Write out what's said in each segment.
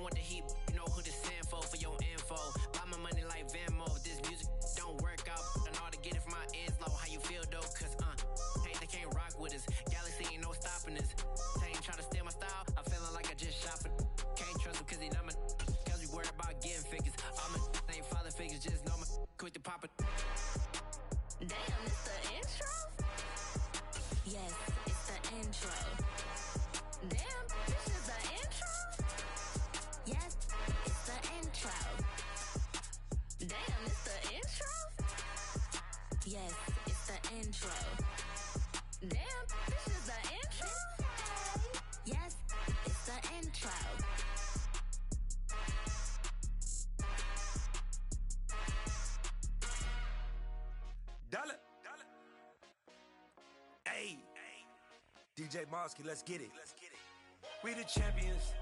want the heat, you know who to send for your info. Buy my money like Venmo. This music don't work out. I know how to get it from my ends low. How you feel though? Cause hey, they can't rock with us. Galaxy ain't no stopping us. They ain't trying to steal my style. I'm feeling like I just shot for. Can't trust him cause he not my. Cause we worried about getting figures. All my ain't father figures. Just know my quick to pop it. Damn, it's the intro? Yes, it's the intro. Damn, this is the intro? Yes, it's the intro. Damn, it's the intro? Yes, it's the intro. Damn, this is the intro? Yes, it's the intro. Dollar. Hey, DJ Mosky, let's get it. We the champions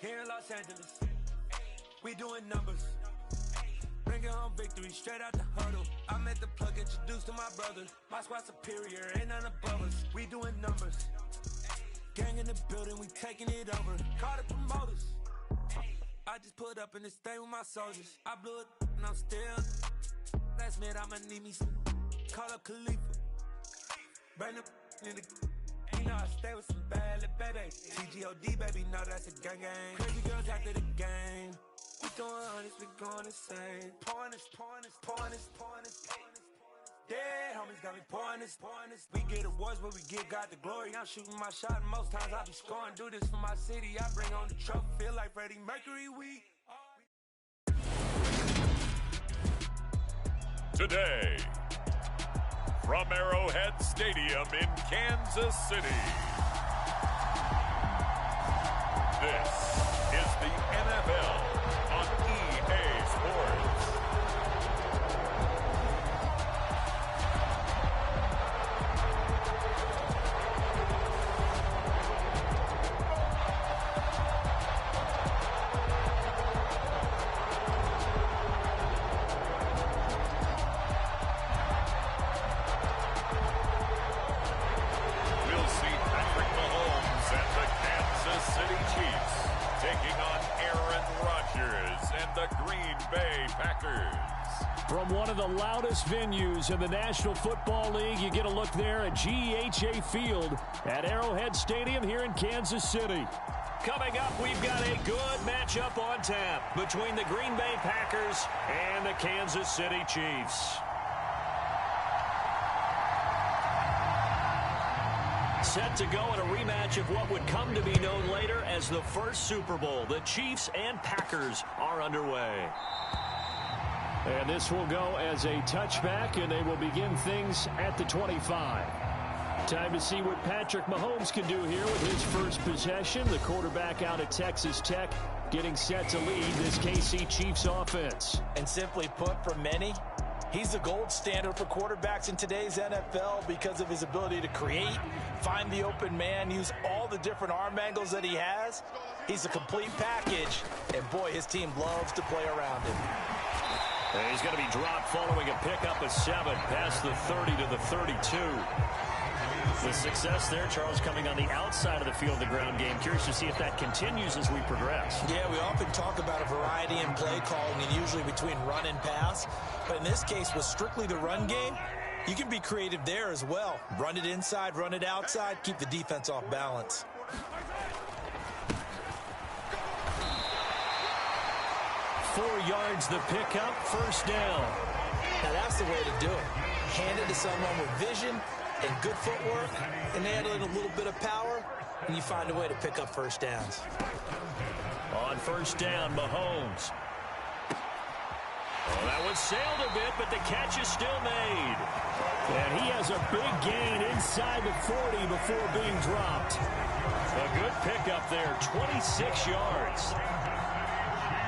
here in Los Angeles. We doing numbers. Bringing home victory straight out the huddle. I met the plug, introduced to my brother. My squad superior, ain't none above us. We doing numbers. Gang in the building, we taking it over. Call the promoters. I just put up in this thing with my soldiers. I blew it and I'm still. Last minute I'ma need me some. Call up Khalifa. Burn up in the. You know I stay with some bad little baby. TGOD baby, know that's a gang gang. Crazy girls after the game. We doing honest, we going insane. Pouring this. Dead homies got me pouring this. We get awards, but we give God the glory. I'm shooting my shot, and most times I be scoring. Do this for my city, I bring on the trophy. Feel like Freddie Mercury, we. Today, from Arrowhead Stadium in Kansas City, this is the NFL on EA Sports. From one of the loudest venues in the National Football League, you get a look there at GEHA Field at Arrowhead Stadium here in Kansas City. Coming up, we've got a good matchup on tap between the Green Bay Packers and the Kansas City Chiefs. Set to go in a rematch of what would come to be known later as the first Super Bowl. The Chiefs and Packers are underway. And this will go as a touchback, and they will begin things at the 25. Time to see what Patrick Mahomes can do here with his first possession. The quarterback out of Texas Tech getting set to lead this KC Chiefs offense. And simply put, for many, he's the gold standard for quarterbacks in today's NFL because of his ability to create, find the open man, use all the different arm angles that he has. He's a complete package, and boy, his team loves to play around him. And he's going to be dropped following a pickup of 7 past the 30 to the 32. The success there, Charles, coming on the outside of the field, the ground game. Curious to see if that continues as we progress. Yeah, we often talk about a variety in play calling, and usually between run and pass. But in this case, with strictly the run game, you can be creative there as well. Run it inside, run it outside, keep the defense off balance. 4 yards the pickup, first down. Now that's the way to do it. Hand it to someone with vision and good footwork, and add in a little bit of power, and you find a way to pick up first downs. On first down, Mahomes. Oh, that one sailed a bit, but the catch is still made. And he has a big gain inside the 40 before being dropped. A good pickup there, 26 yards.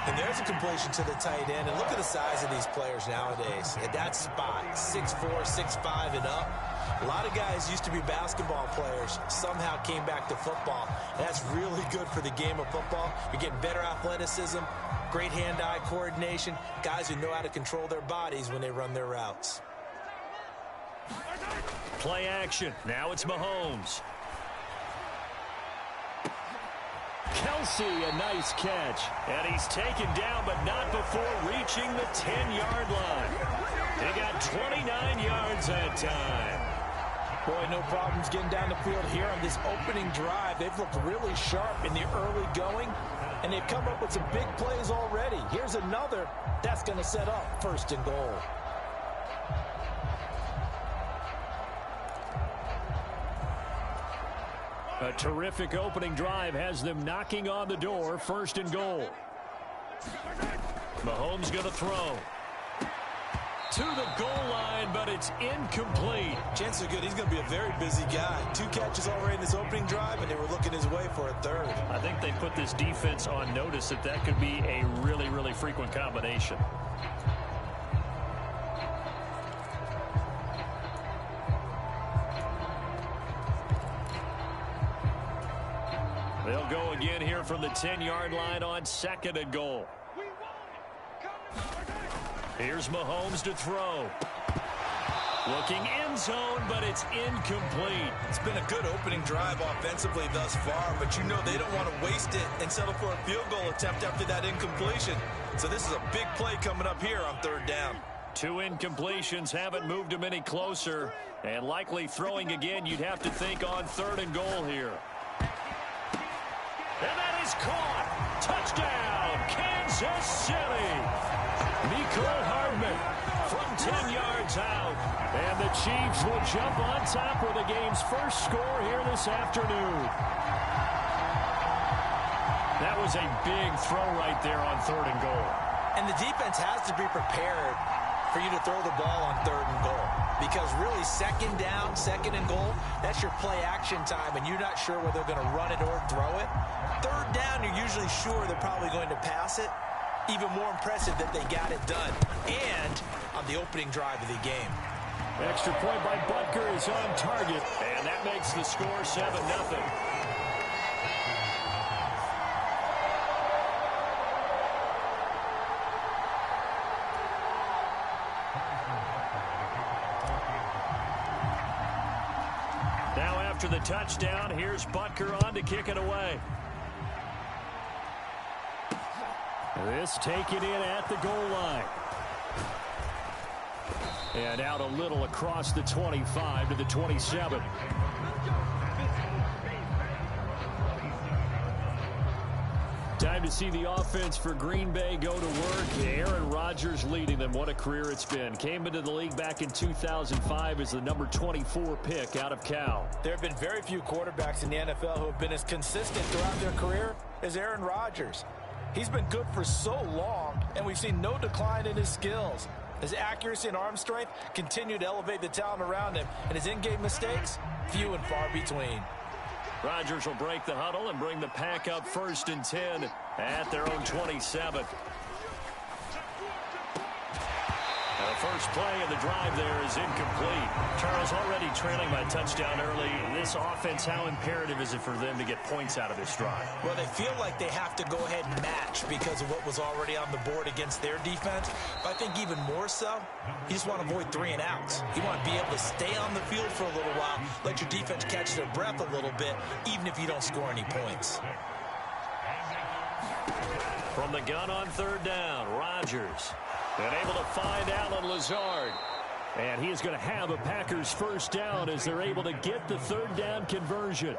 And there's a completion to the tight end. And look at the size of these players nowadays. At that spot, 6'4", 6'5", and up. A lot of guys used to be basketball players, somehow came back to football. And that's really good for the game of football. You're getting better athleticism, great hand-eye coordination, guys who know how to control their bodies when they run their routes. Play action. Now it's Mahomes. Kelsey, a nice catch. And he's taken down, but not before reaching the 10-yard line. He got 29 yards that time. Boy, no problems getting down the field here on this opening drive. They've looked really sharp in the early going, and they've come up with some big plays already. Here's another that's going to set up 1st and goal. A terrific opening drive has them knocking on the door. 1st and goal. Mahomes going to throw. To the goal line, but it's incomplete. Chances are good he's going to be a very busy guy. 2 catches already in this opening drive, and they were looking his way for a 3rd. I think they put this defense on notice that could be a really, really frequent combination. They'll go again here from the 10-yard line on 2nd and goal. Here's Mahomes to throw. Looking end zone, but it's incomplete. It's been a good opening drive offensively thus far, but you know they don't want to waste it and settle for a field goal attempt after that incompletion. So this is a big play coming up here on 3rd down. 2 incompletions haven't moved him any closer, and likely throwing again, you'd have to think on 3rd and goal here. And that is caught. Touchdown, Kansas City. Nicole Hardman from 10 yards out. And the Chiefs will jump on top with the game's first score here this afternoon. That was a big throw right there on 3rd and goal. And the defense has to be prepared for you to throw the ball on 3rd and goal. Because really 2nd down, 2nd and goal, that's your play action time, and you're not sure whether they're going to run it or throw it. 3rd down, you're usually sure they're probably going to pass it. Even more impressive that they got it done. And on the opening drive of the game. Extra point by Butker is on target, and that makes the score 7-0. Now after the touchdown, here's Butker on to kick it away. This taken in at the goal line. And out a little across the 25 to the 27. Time to see the offense for Green Bay go to work. Aaron Rodgers leading them. What a career it's been. Came into the league back in 2005 as the number 24 pick out of Cal. There have been very few quarterbacks in the NFL who have been as consistent throughout their career as Aaron Rodgers. He's been good for so long, and we've seen no decline in his skills. His accuracy and arm strength continue to elevate the talent around him, and his in-game mistakes, few and far between. Rodgers will break the huddle and bring the pack up 1st and 10 at their own 27. The first play of the drive there is incomplete. Charles, already trailing by touchdown early. This offense, how imperative is it for them to get points out of this drive? Well, they feel like they have to go ahead and match because of what was already on the board against their defense. But I think even more so, you just want to avoid 3 and outs. You want to be able to stay on the field for a little while, let your defense catch their breath a little bit, even if you don't score any points. From the gun on 3rd down, Rodgers. And able to find Allen Lazard. And he is going to have a Packers first down as they're able to get the 3rd down conversion.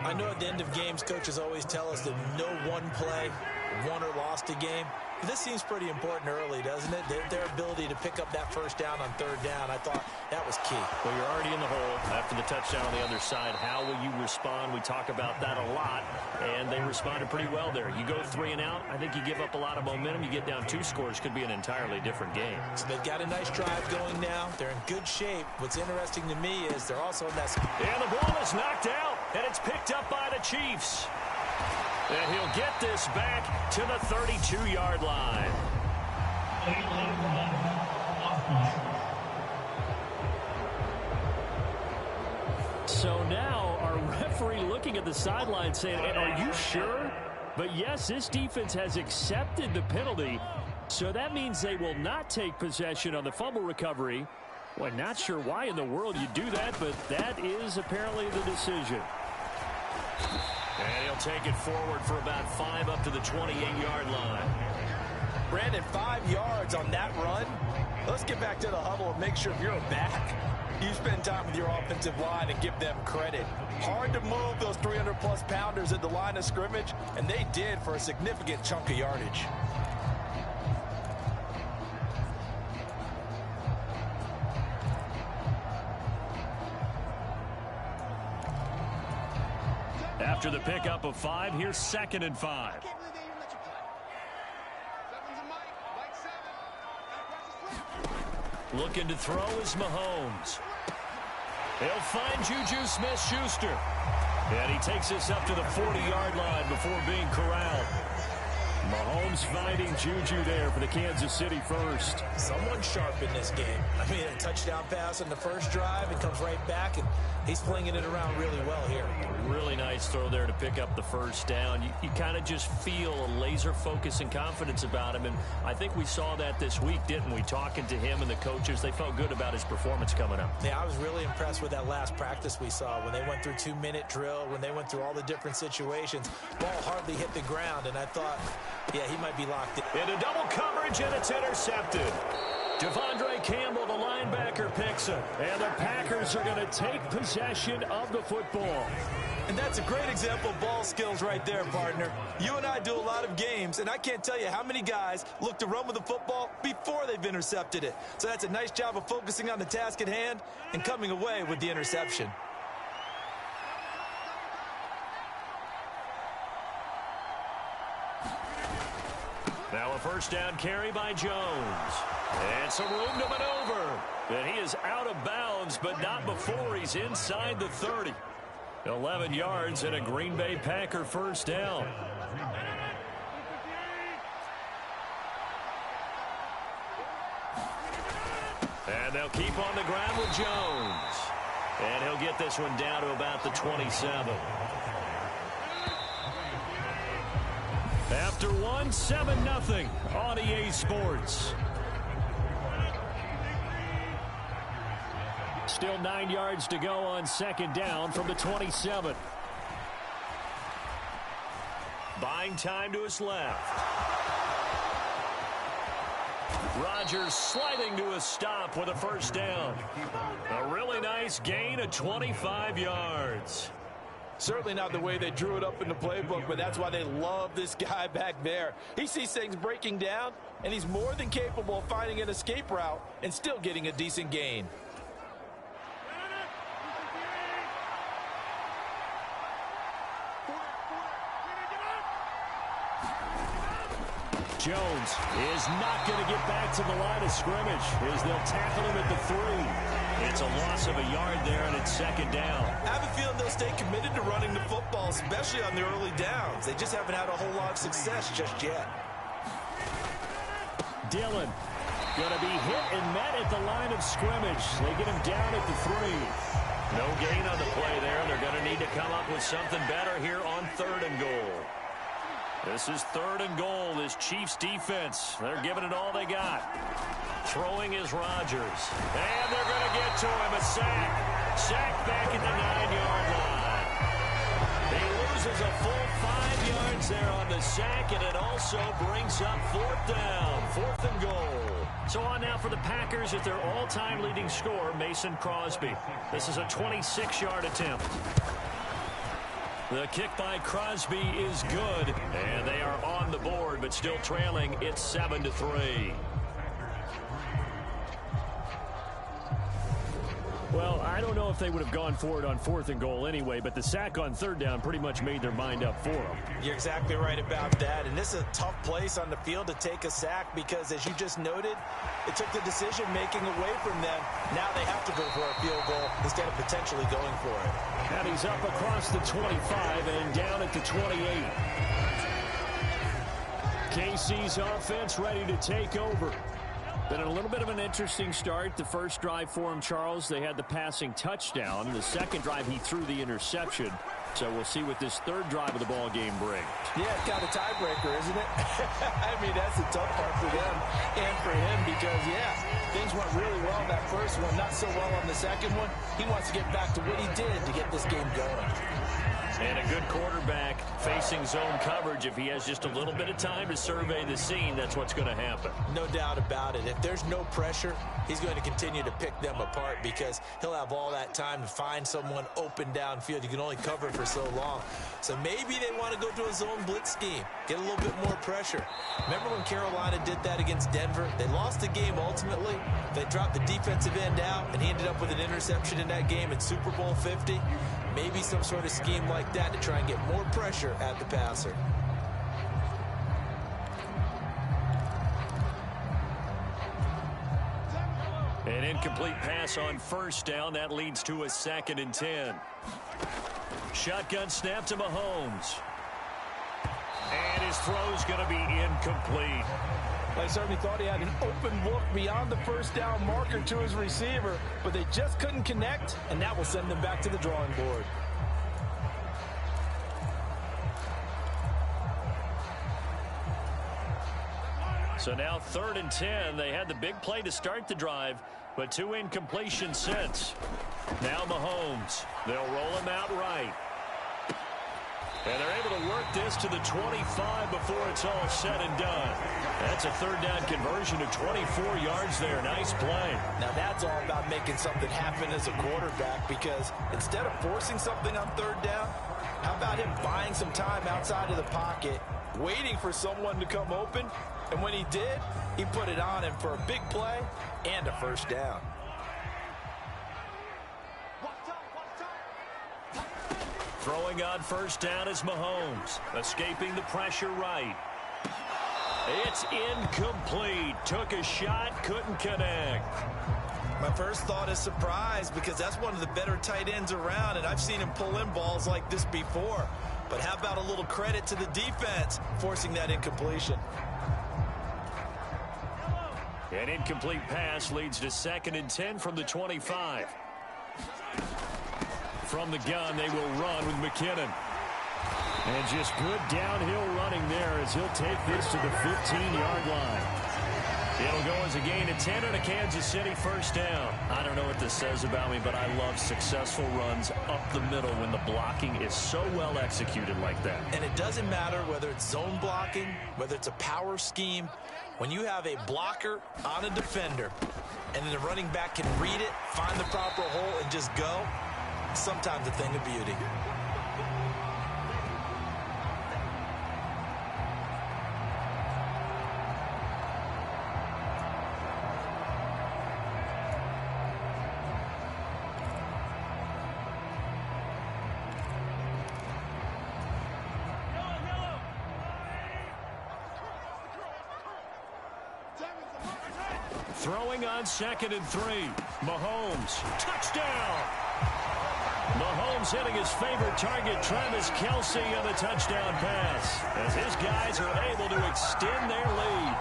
I know at the end of games, coaches always tell us that no one play won or lost a game. But this seems pretty important early, doesn't it? Their ability to pick up that first down on 3rd down, I thought that was key. Well, you're already in the hole after the touchdown on the other side. How will you respond? We talk about that a lot, and they responded pretty well there. You go 3 and out, I think you give up a lot of momentum. You get down 2 scores, could be an entirely different game. So they've got a nice drive going now. They're in good shape. What's interesting to me is they're also in that... And the ball is knocked out, and it's picked up by the Chiefs. And he'll get this back to the 32-yard line. So now our referee looking at the sideline saying, are you sure? But yes, this defense has accepted the penalty. So that means they will not take possession on the fumble recovery. Well, not sure why in the world you do that, but that is apparently the decision. And he'll take it forward for about 5 up to the 28-yard line. Brandon, 5 yards on that run. Let's get back to the huddle and make sure if you're a back, you spend time with your offensive line and give them credit. Hard to move those 300-plus pounders at the line of scrimmage, and they did for a significant chunk of yardage. After the pickup of 5, here's 2nd and 5. Looking to throw is Mahomes. He'll find Juju Smith-Schuster. And he takes us up to the 40-yard line before being corralled. Mahomes finding Juju there for the Kansas City first. Someone sharp in this game. I mean, a touchdown pass on the first drive. It comes right back, and he's flinging it around really well here. Really nice throw there to pick up the first down. You kind of just feel a laser focus and confidence about him, and I think we saw that this week, didn't we? Talking to him and the coaches, they felt good about his performance coming up. Yeah, I was really impressed with that last practice we saw when they went through 2-minute drill, when they went through all the different situations. Ball hardly hit the ground, and I thought, yeah, he might be locked in. Into double coverage, and it's intercepted. Devondre Campbell, the linebacker, picks it. And the Packers are going to take possession of the football. And that's a great example of ball skills right there, partner. You and I do a lot of games, and I can't tell you how many guys look to run with the football before they've intercepted it. So that's a nice job of focusing on the task at hand and coming away with the interception. Now a first down carry by Jones. And some room to maneuver. And he is out of bounds, but not before he's inside the 30. 11 yards and a Green Bay Packer first down. And they'll keep on the ground with Jones. And he'll get this one down to about the 27. After one, 7-0 on EA Sports. Still 9 yards to go on second down from the 27. Buying time to his left. Rodgers sliding to a stop with a first down. A really nice gain of 25 yards. Certainly not the way they drew it up in the playbook, but that's why they love this guy back there. He sees things breaking down, and he's more than capable of finding an escape route and still getting a decent gain. Jones is not going to get back to the line of scrimmage as they'll tackle him at the 3. It's a loss of a yard there, and it's second down. I have a feeling they'll stay committed to running the football, especially on the early downs. They just haven't had a whole lot of success just yet. Dillon going to be hit and met at the line of scrimmage. They get him down at the 3. No gain on the play there. They're going to need to come up with something better here on 3rd and goal. This is 3rd and goal. This Chiefs defense, they're giving it all they got. Throwing is Rodgers. And they're going to get to him. A sack. Sack back at the 9-yard line. He loses a full 5 yards there on the sack, and it also brings up 4th down. 4th and goal. So on now for the Packers at their all-time leading scorer, Mason Crosby. This is a 26-yard attempt. The kick by Crosby is good, and they are on the board, but still trailing. It's 7-3. Well, I don't know if they would have gone for it on 4th and goal anyway, but the sack on 3rd down pretty much made their mind up for them. You're exactly right about that, and this is a tough place on the field to take a sack because, as you just noted, it took the decision-making away from them. Now they have to go for a field goal instead of potentially going for it. And he's up across the 25 and down at the 28. KC's offense ready to take over. Been a little bit of an interesting start. The first drive for him, Charles, they had the passing touchdown. The second drive, he threw the interception. So we'll see what this 3rd drive of the ball game brings. Yeah, it's kind of a tiebreaker, isn't it? I mean, that's the tough part for them and for him because, yeah, things went really well in that first one, not so well on the second one. He wants to get back to what he did to get this game going. And a good quarterback facing zone coverage, if he has just a little bit of time to survey the scene, that's what's going to happen. No doubt about it. If there's no pressure, he's going to continue to pick them apart because he'll have all that time to find someone open downfield. You can only cover for so long. So maybe they want to go to a zone blitz scheme, get a little bit more pressure. Remember when Carolina did that against Denver? They lost the game ultimately. They dropped the defensive end out, and he ended up with an interception in that game in Super Bowl 50. Maybe some sort of scheme like that to try and get more pressure at the passer. An incomplete pass on first down. That leads to a 2nd and 10. Shotgun snap to Mahomes. And his throw's going to be incomplete. They certainly thought he had an open look beyond the first down marker to his receiver, but they just couldn't connect, and that will send them back to the drawing board. So now 3rd and 10. They had the big play to start the drive, but 2 incompletions since. Now Mahomes. They'll roll him out right. And they're able to work this to the 25 before it's all said and done. That's a 3rd down conversion of 24 yards there. Nice play. Now that's all about making something happen as a quarterback, because instead of forcing something on 3rd down, how about him buying some time outside of the pocket, waiting for someone to come open, and when he did, he put it on him for a big play and a 1st down. Throwing on 1st down is Mahomes. Escaping the pressure right. It's incomplete. Took a shot, couldn't connect. My first thought is surprise, because that's one of the better tight ends around, and I've seen him pull in balls like this before. But how about a little credit to the defense forcing that incompletion? An incomplete pass leads to 2nd and 10 from the 25. From the gun, they will run with McKinnon. And just good downhill running there as he'll take this to the 15-yard line. It'll go as a gain of 10 and a Kansas City 1st down. I don't know what this says about me, but I love successful runs up the middle when the blocking is so well executed like that. And it doesn't matter whether it's zone blocking, whether it's a power scheme. When you have a blocker on a defender and then the running back can read it, find the proper hole, and just go, sometimes a thing of beauty. Throwing on 2nd and 3. Mahomes. Touchdown! Mahomes hitting his favorite target, Travis Kelce, on the touchdown pass, as his guys are able to extend their lead.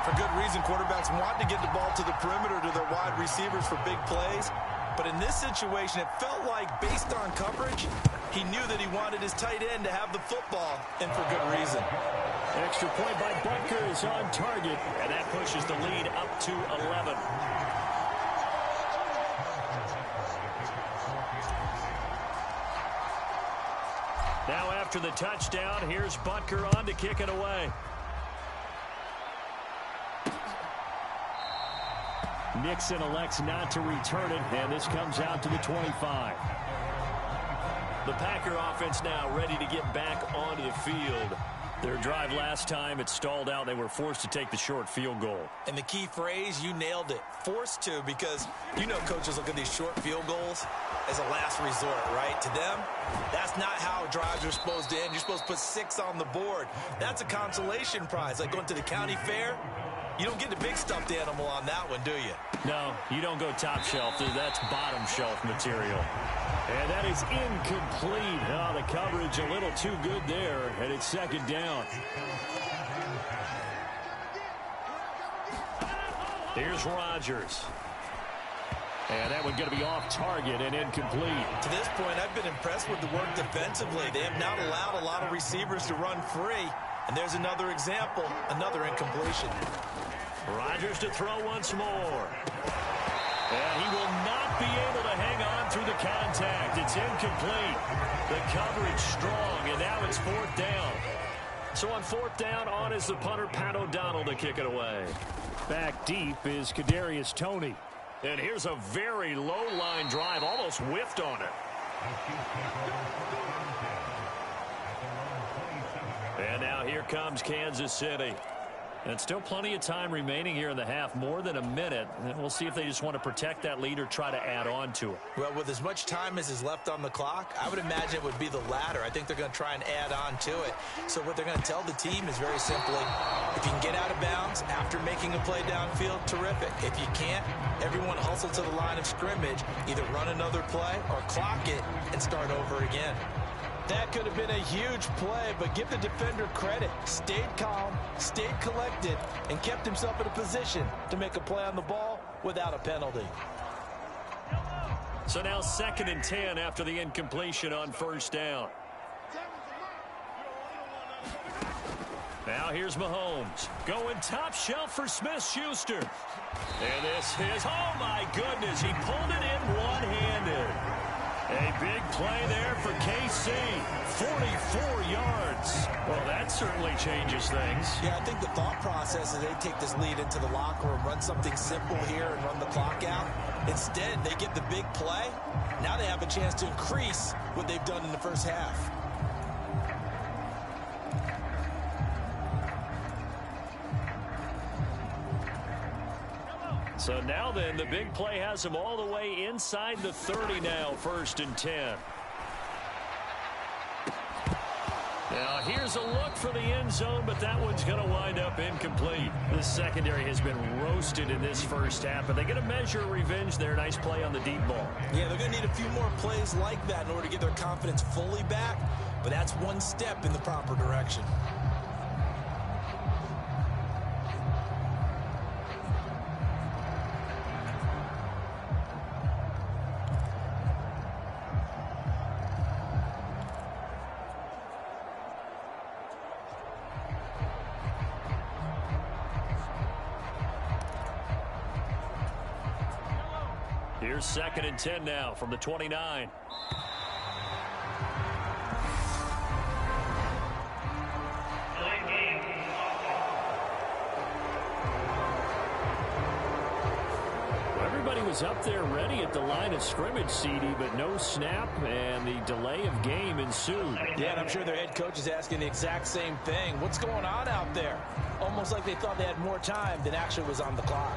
For good reason, quarterbacks want to get the ball to the perimeter to their wide receivers for big plays. But in this situation, it felt like, based on coverage, he knew that he wanted his tight end to have the football, and for good reason. Extra point by Butker is on target, and that pushes the lead up to 11. Now after the touchdown, here's Butker on to kick it away. Nixon elects not to return it, and this comes out to the 25. The Packer offense now ready to get back onto the field. Their drive last time, it stalled out. They were forced to take the short field goal. And the key phrase, you nailed it, forced to, because you know coaches look at these short field goals as a last resort, right? To them, that's not how drives are supposed to end. You're supposed to put 6 on the board. That's a consolation prize, like going to the county fair. You don't get the big stuffed animal on that one, do you? No, you don't go top shelf. That's bottom shelf material. And that is incomplete. Oh, the coverage a little too good there, and it's 2nd down. Here's Rodgers. And that one's going to be off target and incomplete. To this point, I've been impressed with the work defensively. They have not allowed a lot of receivers to run free. And there's another example, another incompletion. Rodgers to throw once more. And he will not be able to hang on through the contact. It's incomplete. The coverage strong, and now it's 4th down. So on 4th down, on is the punter, Pat O'Donnell, to kick it away. Back deep is Kadarius Toney. And here's a very low line drive, almost whiffed on it. And now here comes Kansas City. And still plenty of time remaining here in the half, more than a minute. And we'll see if they just want to protect that lead or try to add on to it. Well, with as much time as is left on the clock, I would imagine it would be the latter. I think they're going to try and add on to it. So what they're going to tell the team is very simply, if you can get out of bounds after making a play downfield, terrific. If you can't, everyone hustle to the line of scrimmage, either run another play or clock it and start over again. That could have been a huge play, but give the defender credit. Stayed calm, stayed collected, and kept himself in a position to make a play on the ball without a penalty. So now 2nd and 10 after the incompletion on 1st down. Now here's Mahomes going top shelf for Smith-Schuster. And this is, oh my goodness, he pulled it in one-handed. A big play there for KC, 44 yards. Well, that certainly changes things. Yeah, I think the thought process is they take this lead into the locker room, run something simple here and run the clock out. Instead, they get the big play. Now they have a chance to increase what they've done in the first half. So now then, the big play has them all the way inside the 30 now, 1st and 10. Now here's a look for the end zone, but that one's going to wind up incomplete. The secondary has been roasted in this first half, but they get a measure of revenge there. Nice play on the deep ball. Yeah, they're going to need a few more plays like that in order to get their confidence fully back, but that's one step in the proper direction. Here's 2nd and 10 now from the 29. Everybody was up there ready at the line of scrimmage, CD, but no snap, and the delay of game ensued. Yeah, and I'm sure their head coach is asking the exact same thing. What's going on out there? Almost like they thought they had more time than actually was on the clock.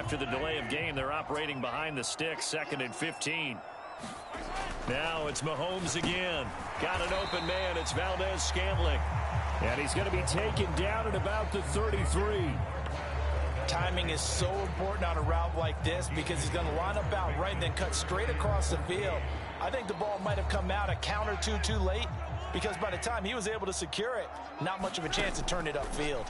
After the delay of game, they're operating behind the sticks, 2nd and 15. Now it's Mahomes again. Got an open man. It's Valdez-Scantling. And he's going to be taken down at about the 33. Timing is so important on a route like this because he's going to line up out right and then cut straight across the field. I think the ball might have come out a count or two too late because by the time he was able to secure it, not much of a chance to turn it upfield.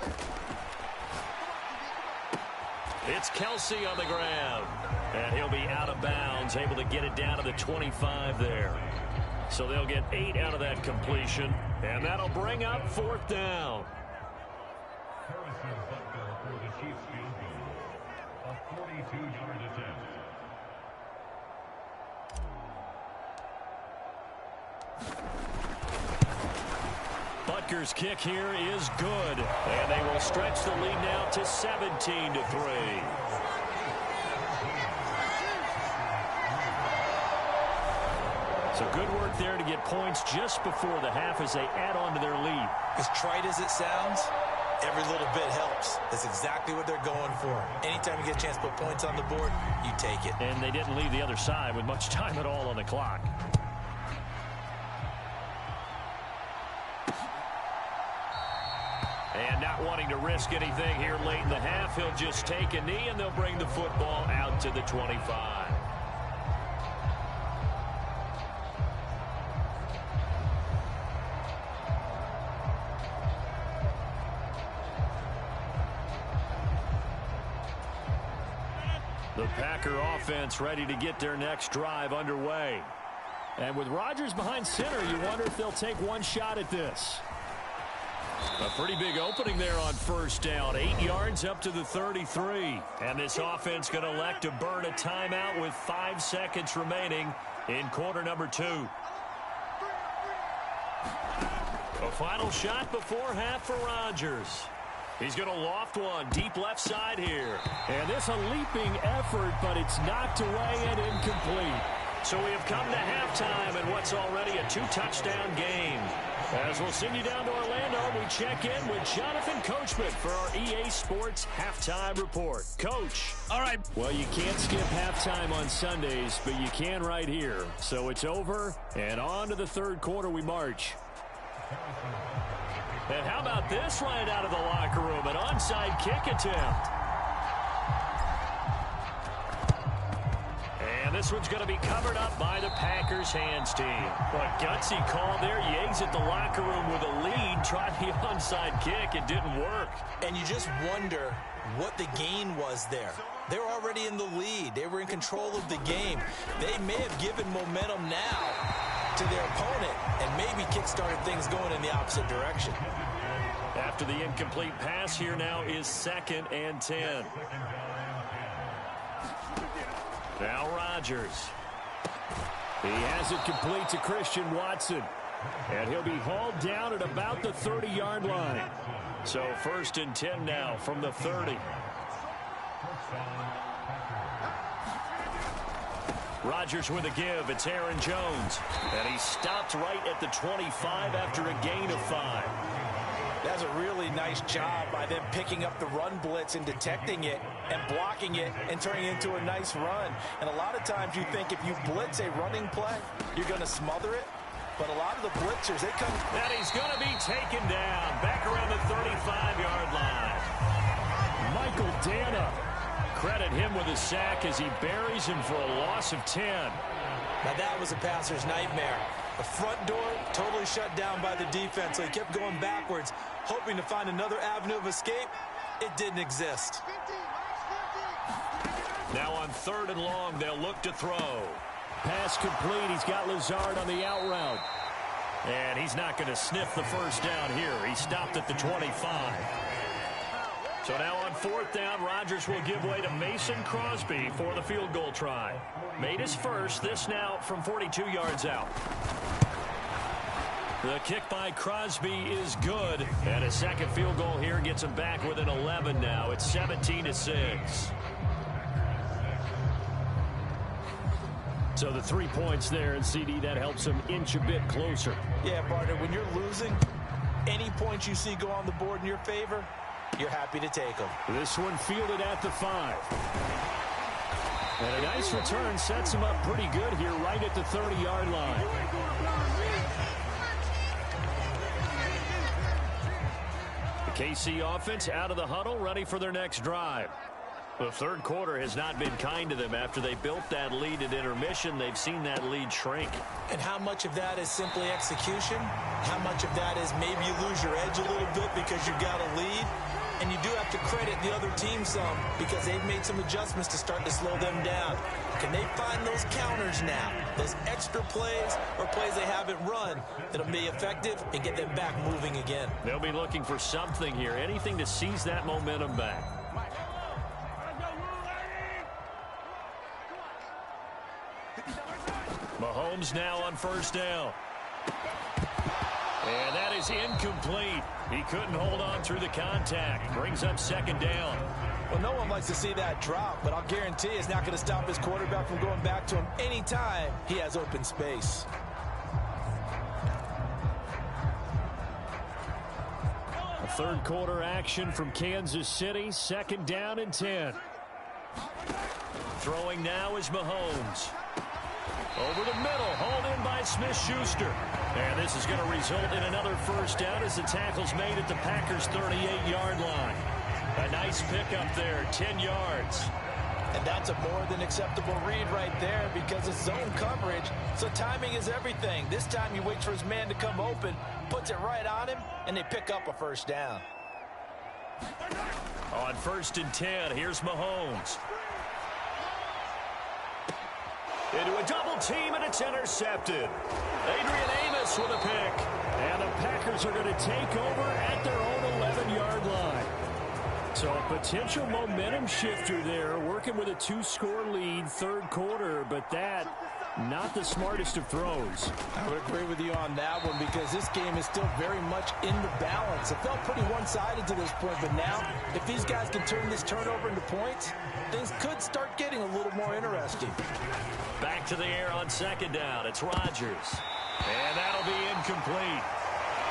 It's Kelsey on the ground, and he'll be out of bounds, able to get it down to the 25 there. So they'll get 8 out of that completion, and that'll bring up 4th down. Butker's kick here is good, and they will stretch the lead now to 17-3. So good work there to get points just before the half as they add on to their lead. As trite as it sounds, every little bit helps. That's exactly what they're going for. Anytime you get a chance to put points on the board, you take it. And they didn't leave the other side with much time at all on the clock. And not wanting to risk anything here late in the half, he'll just take a knee, and they'll bring the football out to the 25. The Packer offense ready to get their next drive underway. And with Rodgers behind center, you wonder if they'll take one shot at this. A pretty big opening there on first down. 8 yards up to the 33. And this offense going to elect to burn a timeout with 5 seconds remaining in quarter number 2. A final shot before half for Rodgers. He's going to loft one deep left side here. And this a leaping effort, but it's knocked away and incomplete. So we have come to halftime in what's already a 2-touchdown game. As we'll send you down to Orlando, we check in with Jonathan Coachman for our EA Sports Halftime Report. Coach. All right. Well, you can't skip halftime on Sundays, but you can right here. So it's over, and on to the third quarter we march. And how about this right out of the locker room? An onside kick attempt. And this one's going to be covered up by the Packers hands team. A gutsy call there. You exit the locker room with a lead. Tried the onside kick. It didn't work. And you just wonder what the gain was there. They're already in the lead. They were in control of the game. They may have given momentum now to their opponent and maybe kick-started things going in the opposite direction. After the incomplete pass, here now is 2nd and 10. Now Rodgers. He has it complete to Christian Watson. And he'll be hauled down at about the 30-yard line. So 1st and 10 now from the 30. Rodgers with a give. It's Aaron Jones. And he stopped right at the 25 after a gain of 5. That's a really nice job by them picking up the run blitz and detecting it and blocking it and turning it into a nice run. And a lot of times you think if you blitz a running play, you're going to smother it. But a lot of the blitzers, they come. And he's going to be taken down back around the 35-yard line. Michael Dana. Credit him with a sack as he buries him for a loss of 10. Now that was a passer's nightmare. The front door totally shut down by the defense, so he kept going backwards, hoping to find another avenue of escape. It didn't exist. Now on 3rd and long, they'll look to throw. Pass complete. He's got Lazard on the out route. And he's not going to sniff the first down here. He stopped at the 25. So now on 4th down, Rodgers will give way to Mason Crosby for the field goal try. Made his first, this now from 42 yards out. The kick by Crosby is good. And a second field goal here gets him back within 11 now. It's 17-6. So the 3 points there, and CD, that helps him inch a bit closer. Yeah, partner, when you're losing, any points you see go on the board in your favor, you're happy to take them. This one fielded at the 5. And a nice return sets him up pretty good here right at the 30-yard line. The KC offense out of the huddle, ready for their next drive. The third quarter has not been kind to them. After they built that lead at intermission, they've seen that lead shrink. And how much of that is simply execution? How much of that is maybe you lose your edge a little bit because you've got a lead? And you do have to credit the other team some because they've made some adjustments to start to slow them down. Can they find those counters now, those extra plays or plays they haven't run that'll be effective and get them back moving again? They'll be looking for something here, anything to seize that momentum back. Mahomes now on 1st down. And that is incomplete. He couldn't hold on through the contact. Brings up 2nd down. Well, no one likes to see that drop, but I'll guarantee it's not going to stop his quarterback from going back to him anytime he has open space. A third quarter action from Kansas City. 2nd down and 10. Throwing now is Mahomes. Over the middle, hauled in by Smith-Schuster. And this is going to result in another first down as the tackle's made at the Packers' 38-yard line. A nice pickup there, 10 yards. And that's a more than acceptable read right there because it's zone coverage, so timing is everything. This time he waits for his man to come open, puts it right on him, and they pick up a first down. On 1st and 10, here's Mahomes. into a double team, and it's intercepted. Adrian Amos with a pick. And the Packers are going to take over at their own 11-yard line. So a potential momentum shifter there, working with a 2-score lead, third quarter, but that not the smartest of throws. I would agree with you on that one because this game is still very much in the balance. It felt pretty one-sided to this point, but now if these guys can turn this turnover into points, things could start getting a little more interesting. Back to the air on second down. It's Rodgers. And that'll be incomplete.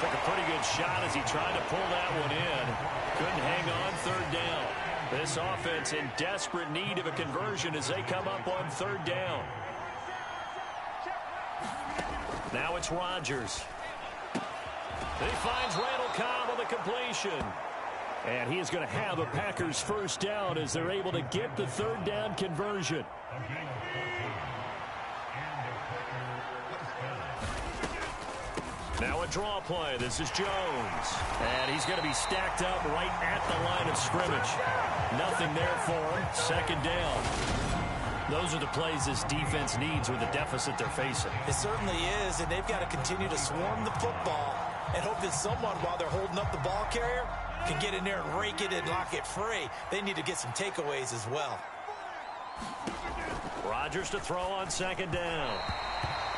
Took a pretty good shot as he tried to pull that one in. Couldn't hang on third down. This offense in desperate need of a conversion as they come up on third down. Now it's Rodgers. He finds Randall Cobb on the completion. And he is going to have a Packers first down as they're able to get the third down conversion. Now a draw play. This is Jones. And he's going to be stacked up right at the line of scrimmage. Nothing there for him. Second down. Those are the plays this defense needs with the deficit they're facing. It certainly is, and they've got to continue to swarm the football and hope that someone, while they're holding up the ball carrier, can get in there and rake it and lock it free. They need to get some takeaways as well. Rodgers to throw on second down.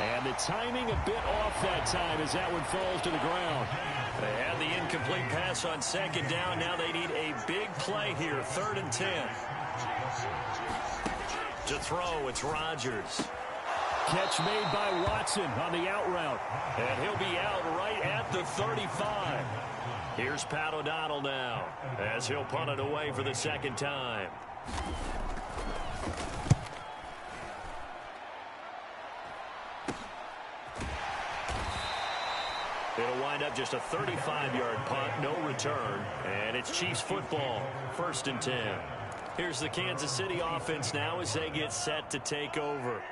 And the timing a bit off that time as that one falls to the ground. They had the incomplete pass on second down. Now they need a big play here, 3rd and 10. To throw, it's Rodgers. Catch made by Watson on the out route. And he'll be out right at the 35. Here's Pat O'Donnell now as he'll punt it away for the second time. It'll wind up just a 35-yard punt, no return. And it's Chiefs football, 1st and 10. Here's the Kansas City offense now as they get set to take over.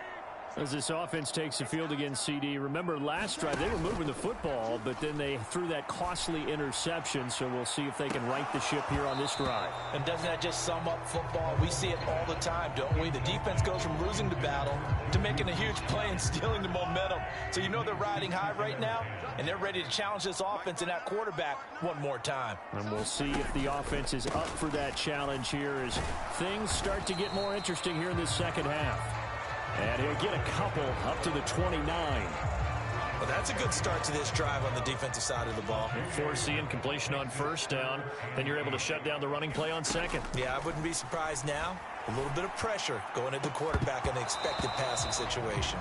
As this offense takes the field against CD, remember last drive they were moving the football, but then they threw that costly interception, so we'll see if they can right the ship here on this drive. And doesn't that just sum up football? We see it all the time, don't we? The defense goes from losing the battle to making a huge play and stealing the momentum. So you know they're riding high right now, and they're ready to challenge this offense and that quarterback one more time. And we'll see if the offense is up for that challenge here as things start to get more interesting here in this second half. And he'll get a couple up to the 29. Well, that's a good start to this drive on the defensive side of the ball. Force the incompletion on first down. Then you're able to shut down the running play on second. Yeah, I wouldn't be surprised now. A little bit of pressure going at the quarterback in the expected passing situation.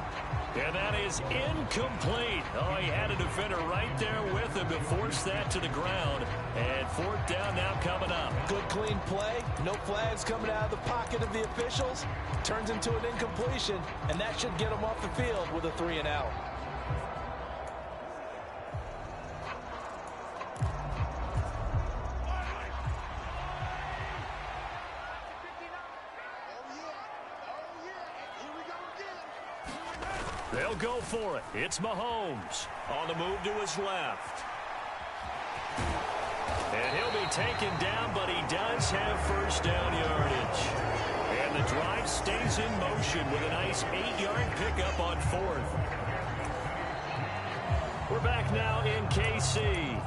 And that is incomplete. Oh, he had a defender right there with him to force that to the ground. And 4th down now coming up. Good clean play. No flags coming out of the pocket of the officials. Turns into an incompletion, and that should get them off the field with a 3 and out. They'll go for it. It's Mahomes on the move to his left. And he'll be taken down, but he does have first down yardage. And the drive stays in motion with a nice 8-yard pickup on 4th. We're back now in KC.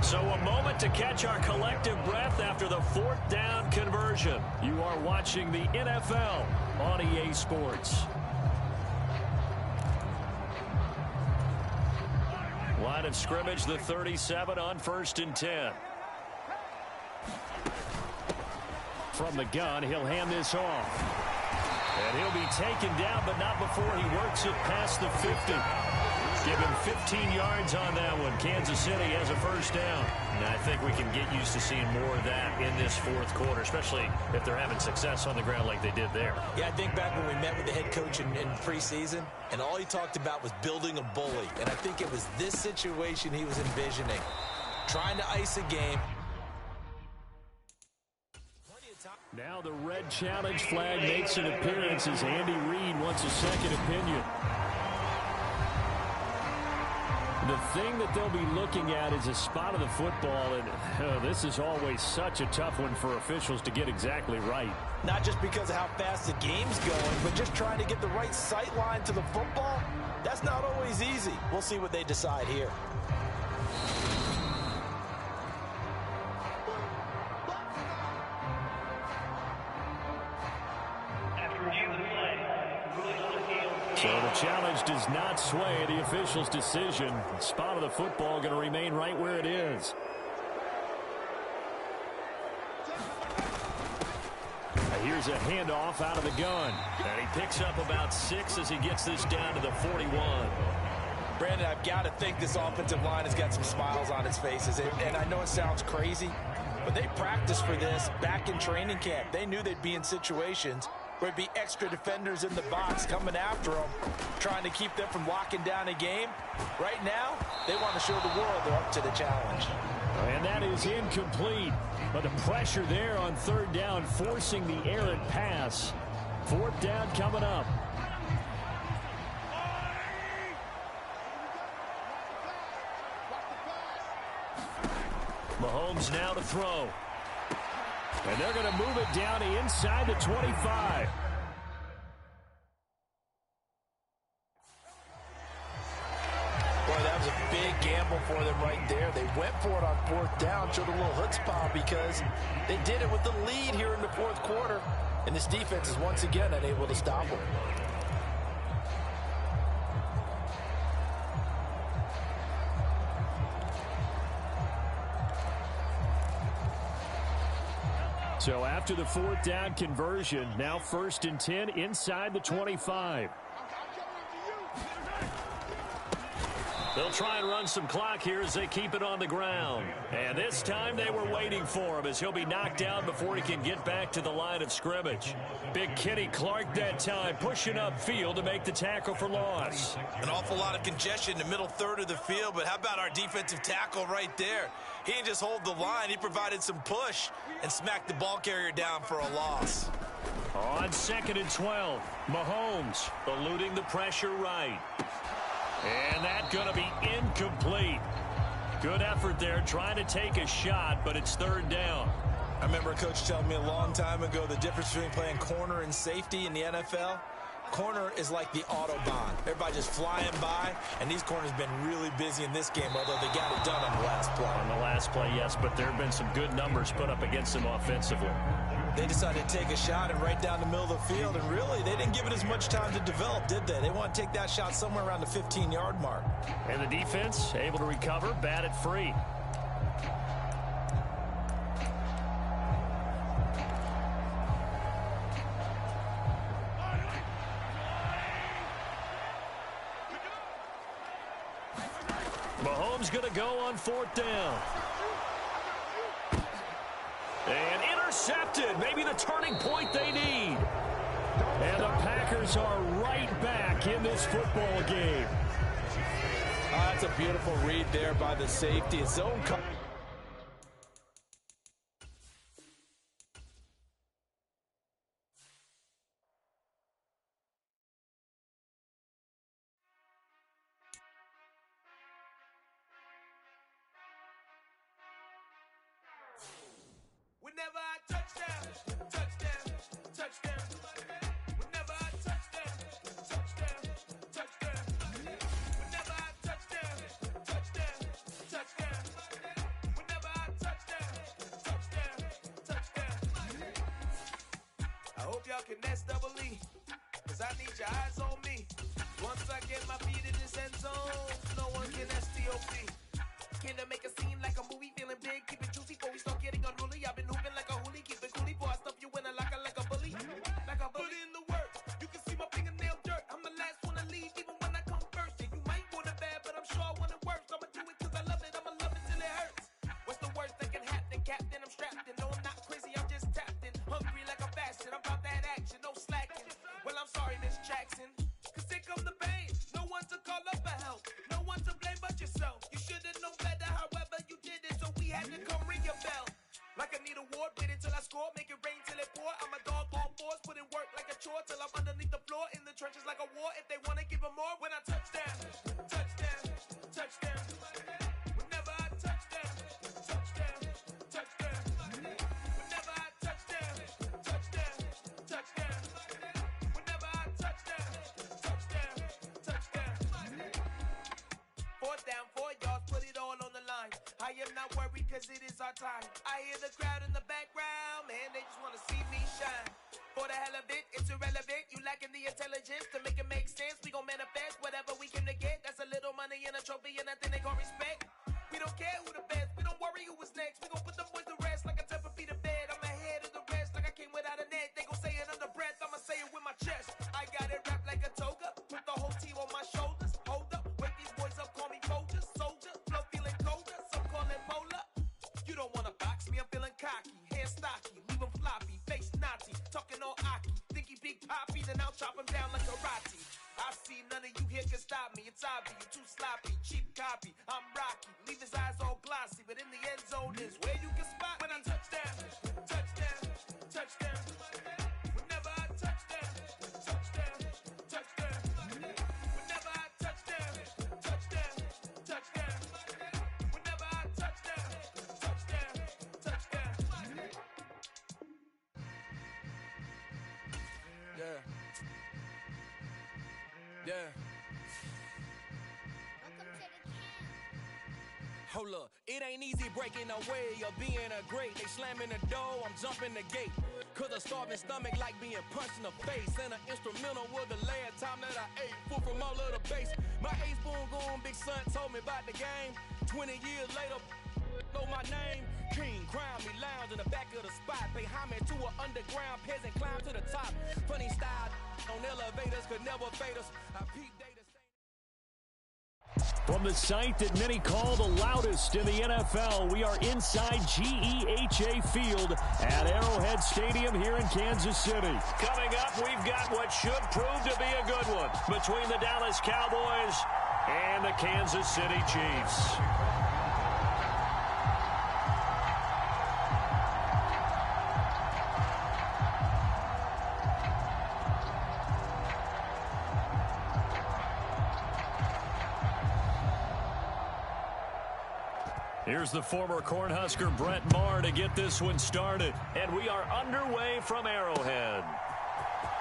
So a moment to catch our collective breath after the 4th down conversion. You are watching the NFL on EA Sports. Line of scrimmage, the 37 on 1st and 10. From the gun, he'll hand this off. And he'll be taken down, but not before he works it past the 50. Give him 15 yards on that one. Kansas City has a first down. And I think we can get used to seeing more of that in this 4th quarter, especially if they're having success on the ground like they did there. Yeah, I think back when we met with the head coach in preseason, and all he talked about was building a bully. And I think it was this situation he was envisioning. Trying to ice a game. Now the red challenge flag makes an appearance as Andy Reid wants a second opinion. The thing that they'll be looking at is a spot of the football, and this is always such a tough one for officials to get exactly right. Not just because of how fast the game's going, but just trying to get the right sight line to the football. That's not always easy. We'll see what they decide here. So the challenge does not sway the official's decision. The spot of the football going to remain right where it is. Here's a handoff out of the gun. And he picks up about 6 as he gets this down to the 41. Brandon, I've got to think this offensive line has got some smiles on its faces. And I know it sounds crazy, but they practiced for this back in training camp. They knew they'd be in situations where it'd be extra defenders in the box coming after them, trying to keep them from locking down a game. Right now, they want to show the world they're up to the challenge. And that is incomplete. But the pressure there on third down, forcing the errant pass. Fourth down coming up. Mahomes now to throw. And they're going to move it down to inside the 25. Boy, that was a big gamble for them right there. They went for it on fourth down, showed a little chutzpah because they did it with the lead here in the fourth quarter. And this defense is once again unable to stop them. So after the fourth down conversion, now 1st and 10 inside the 25. They'll try and run some clock here as they keep it on the ground. And this time they were waiting for him as he'll be knocked down before he can get back to the line of scrimmage. Big Kenny Clark that time pushing upfield to make the tackle for loss. An awful lot of congestion in the middle third of the field, but how about our defensive tackle right there? He didn't just hold the line, he provided some push and smacked the ball carrier down for a loss. On 2nd and 12, Mahomes eluding the pressure right. And that's going to be incomplete. Good effort there trying to take a shot, but it's third down. I remember a coach telling me a long time ago the difference between playing corner and safety in the NFL. Corner is like the Autobahn. Everybody just flying by, and these corners have been really busy in this game, although they got it done on the last play. On the last play, yes, but there have been some good numbers put up against them offensively. They decided to take a shot and right down the middle of the field, and really, they didn't give it as much time to develop, did they? They want to take that shot somewhere around the 15-yard mark. And the defense able to recover, bat it free. Mahomes going to go on fourth down. And intercepted. Maybe the turning point they need. And the Packers are right back in this football game. That's a beautiful read there by the safety. A zone cut. Whenever I touchdown, touchdown, touchdown. Whenever I touchdown, touchdown, touchdown. Whenever I touchdown, touchdown, touchdown. Whenever I touchdown, touchdown, touchdown. I hope y'all can S-double-E, cause I need your eyes on me. Once I get my feet in this end zone, no one can S-T-O-P. Can I make a scene like a movie, feeling big, keep it juicy before we start getting unruly. I've been hooping like a hoolie, keep it coolie before I stuff you in a locker like a bully. Like a bully. Put in the work, you can see my fingernail dirt. I'm the last one to leave, even when I come first. Yeah, you might want it bad, but I'm sure I want it worse. I'ma do it cause I love it, I'ma love it till it hurts. What's the worst that can happen, Captain? I'm strapped in, no I'm not crazy, I'm just tapped in. Hungry like a bastard, I'm about that action, no slacking. Well, I'm sorry, Miss Jackson, cause here come the pain. No one to call up for help, no one to blame but yourself. You should've known better, however you did it, so we had to come ring your bell. Like I need a award, wait until I score, make it rain till it pour. I'm a dog on fours, put in work like a chore till I'm underneath the floor, in the trenches like a war. If they wanna give them more, when I touch down, touch down, touch touchdown. Whenever I touchdown, touchdown, touchdown. Whenever I touchdown, touchdown, touchdown. Whenever I touchdown, touchdown, touchdown. 4th down, 4 yards, put it all on the line. I am not worried cause it is our time. I hear the crowd in the background, man, they just wanna see me shine. For the hell of it, it's irrelevant. You lacking the intelligence to make it make sense. We gon' manifest whatever we came to get. That's a little money and a trophy and nothing they gon' respect. We don't care who the best, we don't worry who was next. We gon' put them boys to rest like a temper feet of bed. I'm ahead of the rest like I came without a net. They gon' say it under breath, I'ma say it with my chest. I got it wrapped like a toga, put the whole team on my shoulders. Hold up, wake these boys up, call me Folger, soldier. Flow feeling colder, some call it polar. You don't wanna box me, I'm feeling cocky. Hair stocky, leave him floppy, face Nazi. Talking all Aki, think he big poppy, then I'll chop him down like karate. I see none of you here can stop me. It's obvious, you too sloppy, cheap copy. I'm Rocky, leave his eyes all glossy, but in the end zone is where you can spot when I touchdown, touchdown, touchdown. Whenever I touchdown, touchdown, touchdown. Whenever I touchdown, touchdown, touchdown. Whenever I touchdown, touchdown, touchdown. Yeah. Yeah. Hold up, it ain't easy breaking away or being a great. They slamming the door, I'm jumping the gate. Cause a starving stomach like being punched in the face. And an instrumental was the last time that I ate. Food from all of the base. My ace boom goon big son told me about the game. 20 years later, know my name. King, crown me, lounge in the back of the spot. Pay homage to an underground peasant, climb to the top. Funny style on elevators could never fade us. I peep data. From the site that many call the loudest in the NFL, we are inside GEHA Field at Arrowhead Stadium here in Kansas City. Coming up, we've got what should prove to be a good one between the Dallas Cowboys and the Kansas City Chiefs. Here's the former Cornhusker Brett Maher to get this one started. And we are underway from Arrowhead.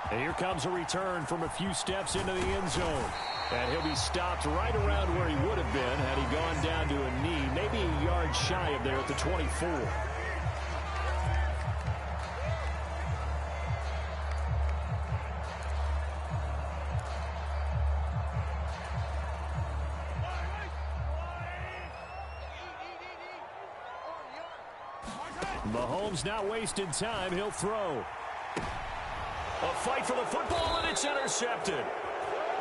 And here comes a return from a few steps into the end zone. And he'll be stopped right around where he would have been had he gone down to a knee, maybe a yard shy of there at the 24. Mahomes not wasting time. He'll throw. A fight for the football, and it's intercepted.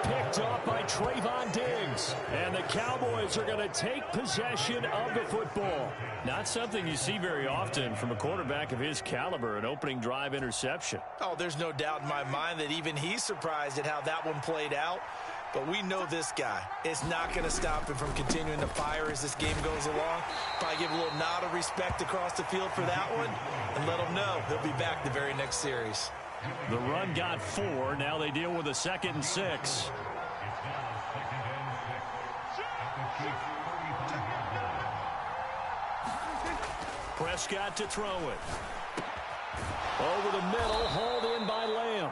Picked off by Trayvon Diggs. And the Cowboys are going to take possession of the football. Not something you see very often from a quarterback of his caliber, an opening drive interception. Oh, there's no doubt in my mind that even he's surprised at how that one played out. But we know this guy is not going to stop him from continuing to fire as this game goes along. Probably give a little nod of respect across the field for that one and let him know he'll be back the very next series. The run got 4. Now they deal with a 2nd and 6. Prescott to throw it. Over the middle, hauled in by Lamb.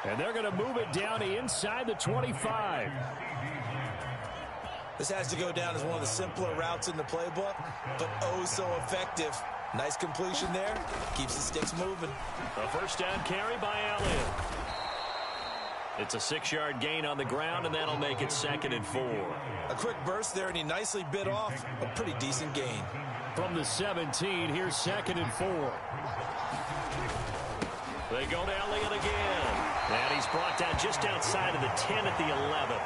And they're going to move it down to inside the 25. This has to go down as one of the simpler routes in the playbook, but oh so effective. Nice completion there. Keeps the sticks moving. A first down carry by Elliott. It's a 6-yard gain on the ground, and that'll make it 2nd and 4. A quick burst there, and he nicely bit off a pretty decent gain. From the 17, here's 2nd and 4. They go to Elliott again. And he's brought down just outside of the 10 at the 11.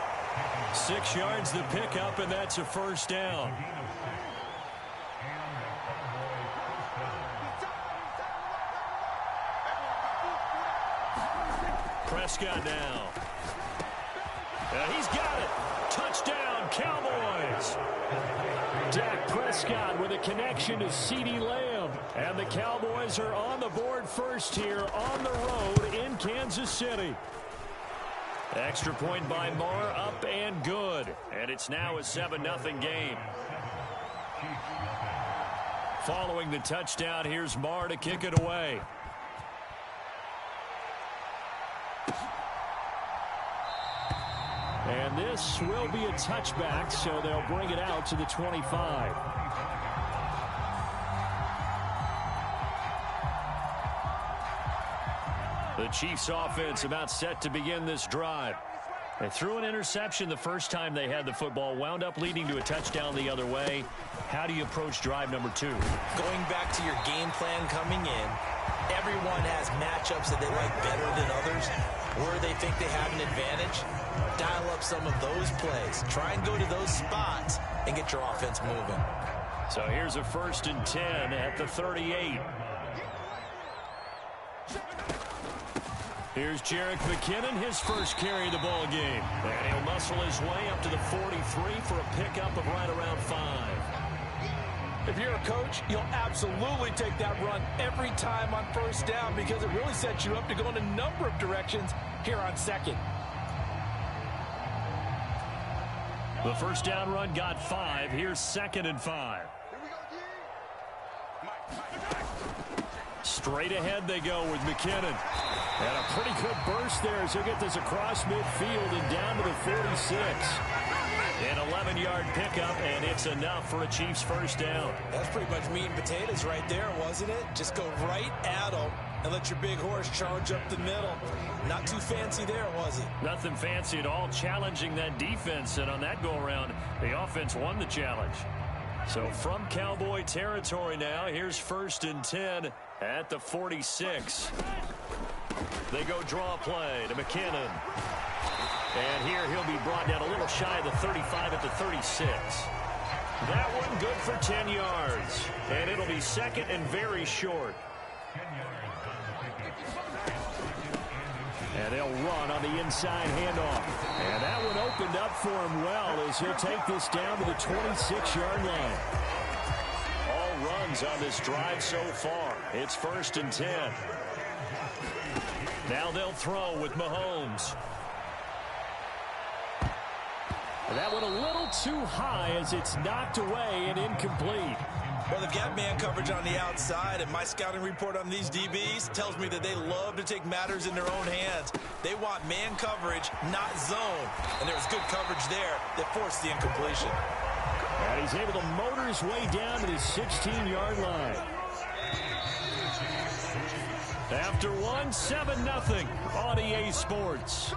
6 yards the pickup, and that's a first down. Prescott now. And he's got it. Touchdown, Cowboys. Dak Prescott with a connection to CeeDee Lamb. And the Cowboys are on the board first here on the road in Kansas City. Extra point by Marr, up and good. And it's now a 7-0 game. Following the touchdown, here's Marr to kick it away. And this will be a touchback, so they'll bring it out to the 25. The Chiefs offense about set to begin this drive. They threw an interception the first time they had the football, wound up leading to a touchdown the other way. How do you approach drive number 2? Going back to your game plan coming in, everyone has matchups that they like better than others. Where they think they have an advantage, dial up some of those plays. Try and go to those spots and get your offense moving. So here's a 1st and 10 at the 38. Here's Jerick McKinnon, his first carry of the ball game. And he'll muscle his way up to the 43 for a pickup of right around 5. If you're a coach, you'll absolutely take that run every time on 1st down because it really sets you up to go in a number of directions here on 2nd. The 1st down run got 5. Here's 2nd and 5. Straight ahead they go with McKinnon. And a pretty good burst there as he'll get this across midfield and down to the 46. An 11-yard pickup, and it's enough for a Chiefs 1st down. That's pretty much meat and potatoes right there, wasn't it? Just go right at them and let your big horse charge up the middle. Not too fancy there, was it? Nothing fancy at all, challenging that defense, and on that go-around, the offense won the challenge. So from Cowboy territory now, here's 1st and 10 at the 46. They go draw play to McKinnon. And here he'll be brought down a little shy of the 35 at the 36. That one good for 10 yards. And it'll be 2nd and very short. And they'll run on the inside handoff. And that one opened up for him well as he'll take this down to the 26-yard line. All runs on this drive so far. It's 1st and 10. Now they'll throw with Mahomes. And that one a little too high as it's knocked away and incomplete. Well, they've got man coverage on the outside, and my scouting report on these DBs tells me that they love to take matters in their own hands. They want man coverage, not zone. And there was good coverage there that forced the incompletion. And he's able to motor his way down to the 16-yard line. After one, 7-0 on EA Sports.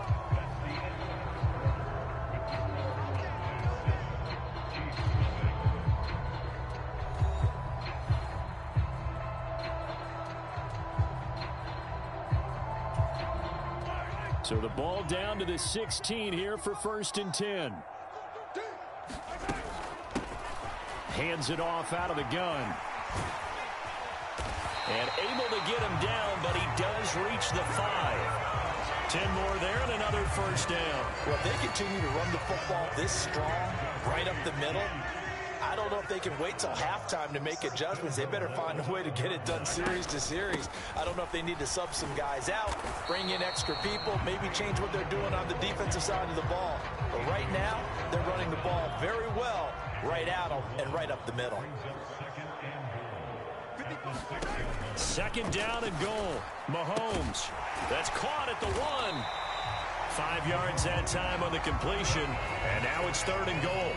So the ball down to the 16 here for 1st and 10. Hands it off out of the gun. And able to get him down, but he does reach the 5. 10 more there and another 1st down. Well, if they continue to run the football this strong, right up the middle, I don't know if they can wait till halftime to make adjustments. They better find a way to get it done series to series. I don't know if they need to sub some guys out, bring in extra people, maybe change what they're doing on the defensive side of the ball. But right now, they're running the ball very well right at them and right up the middle. 2nd down and goal. Mahomes. That's caught at the 1. 5 yards that time on the completion. And now it's 3rd and goal.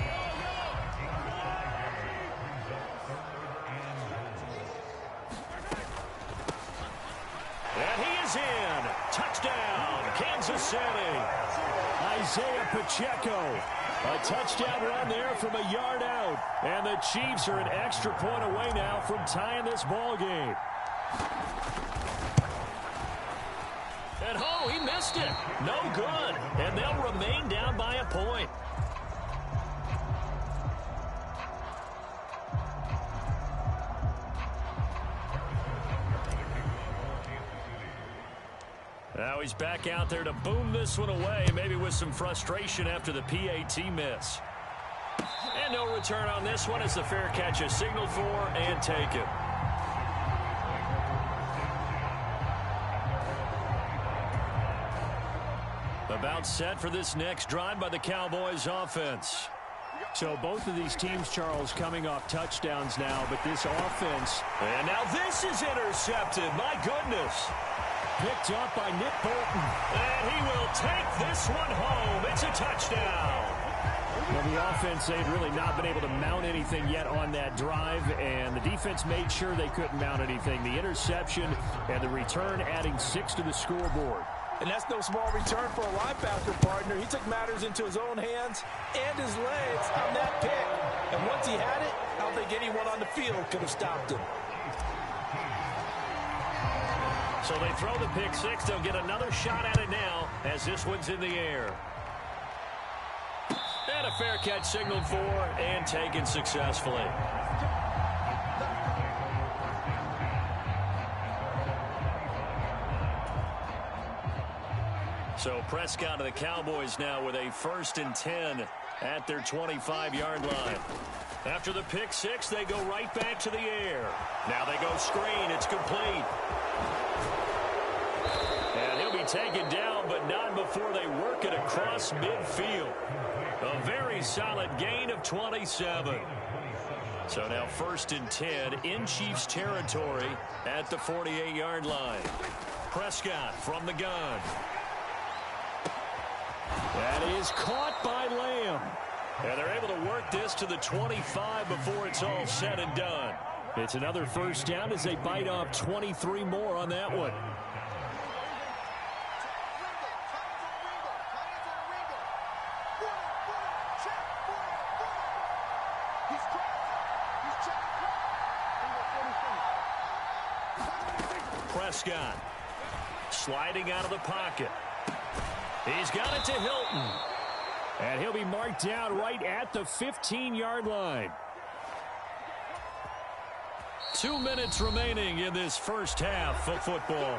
And he is in. Touchdown, Kansas City. Isaiah Pacheco. A touchdown run there from a yard out. And the Chiefs are an extra point away now from tying this ball game. And oh, he missed it. No good. And they'll remain down by a point. Now he's back out there to boom this one away, maybe with some frustration after the PAT miss. And no return on this one as the fair catch is signaled for and taken. About set for this next drive by the Cowboys offense. So both of these teams, Charles, coming off touchdowns now, but this offense. And now this is intercepted. My goodness. Picked up by Nick Bolton. And he will take this one home. It's a touchdown. Now the offense, they'd really not been able to mount anything yet on that drive, and the defense made sure they couldn't mount anything. The interception and the return adding 6 to the scoreboard. And that's no small return for a linebacker partner. He took matters into his own hands and his legs on that pick. And once he had it, I don't think anyone on the field could have stopped him. So they throw the pick six. They'll get another shot at it now as this one's in the air. And a fair catch signaled for and taken successfully. So Prescott of the Cowboys now with a 1st and 10 at their 25-yard line. After the pick six, they go right back to the air. Now they go screen. It's complete. And he'll be taken down, but not before they work it across midfield. A very solid gain of 27. So now 1st and 10 in Chiefs territory at the 48-yard line. Prescott from the gun. That is caught by Lamb. And they're able to work this to the 25 before it's all said and done. It's another first down as they bite off 23 more on that one. Prescott sliding out of the pocket. He's got it to Hilton. And he'll be marked down right at the 15-yard line. 2 minutes remaining in this first half of football.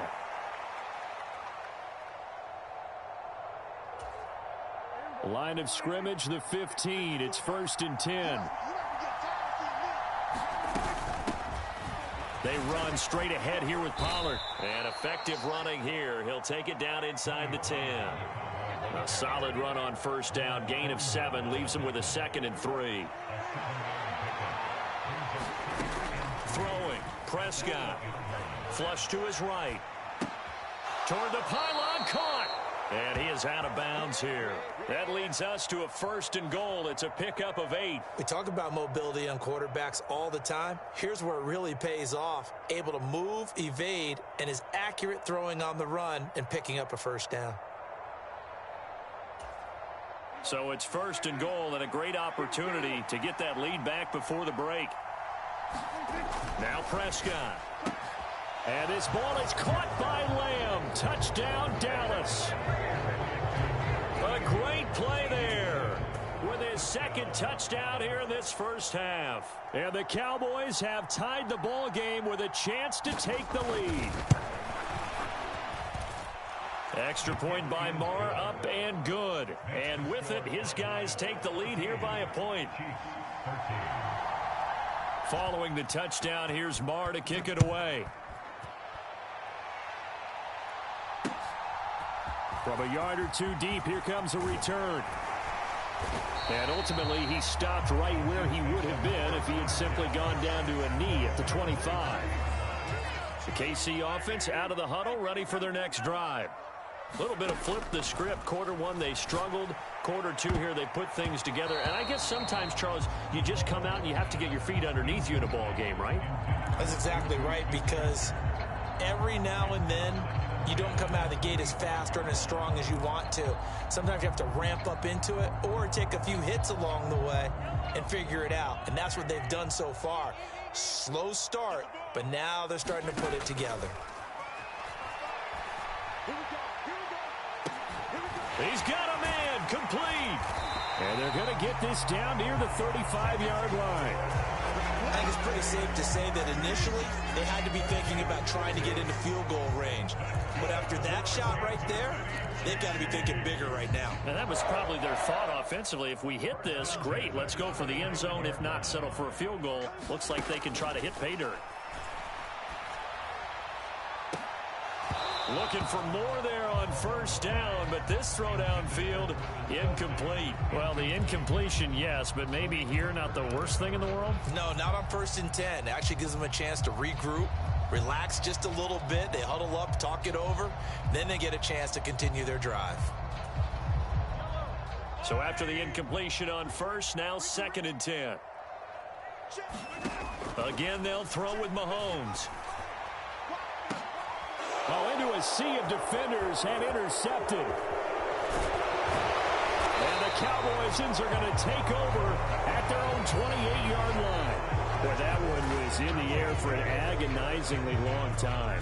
Line of scrimmage, the 15. It's 1st and 10. They run straight ahead here with Pollard. And effective running here. He'll take it down inside the 10. A solid run on first down. Gain of 7 leaves him with a 2nd and 3. Throwing. Prescott. Flush to his right. Toward the pylon. Caught. And he is out of bounds here. That leads us to a 1st and goal. It's a pickup of 8. We talk about mobility on quarterbacks all the time. Here's where it really pays off. Able to move, evade, and is accurate throwing on the run and picking up a first down. So it's 1st and goal and a great opportunity to get that lead back before the break. Now Prescott. And this ball is caught by Lamb. Touchdown, Dallas. A great play there with his 2nd touchdown here in this first half. And the Cowboys have tied the ball game with a chance to take the lead. Extra point by Marr, up and good. And with it, his guys take the lead here by a point. Following the touchdown, here's Marr to kick it away. From a yard or two deep, here comes a return. And ultimately, he stopped right where he would have been if he had simply gone down to a knee at the 25. The KC offense out of the huddle, ready for their next drive. A little bit of flip the script. Quarter one, they struggled. Quarter two here, they put things together. And I guess sometimes, Charles, you just come out and you have to get your feet underneath you in a ball game, right? That's exactly right, because every now and then, you don't come out of the gate as fast or as strong as you want to. Sometimes you have to ramp up into it or take a few hits along the way and figure it out. And that's what they've done so far. Slow start, but now they're starting to put it together. He's got a man, complete. And they're going to get this down near the 35-yard line. I think it's pretty safe to say that initially they had to be thinking about trying to get into field goal range. But after that shot right there, they've got to be thinking bigger right now. And that was probably their thought offensively. If we hit this, great, let's go for the end zone. If not, settle for a field goal. Looks like they can try to hit pay dirt. Looking for more there on first down, but this throw downfield, incomplete. Well, the incompletion, yes, but maybe here not the worst thing in the world? No, not on 1st and 10. It actually gives them a chance to regroup, relax just a little bit. They huddle up, talk it over. Then they get a chance to continue their drive. So after the incompletion on first, now 2nd and 10. Again, they'll throw with Mahomes. Oh, into a sea of defenders and intercepted. And the Cowboys are going to take over at their own 28-yard line. Boy, that one was in the air for an agonizingly long time.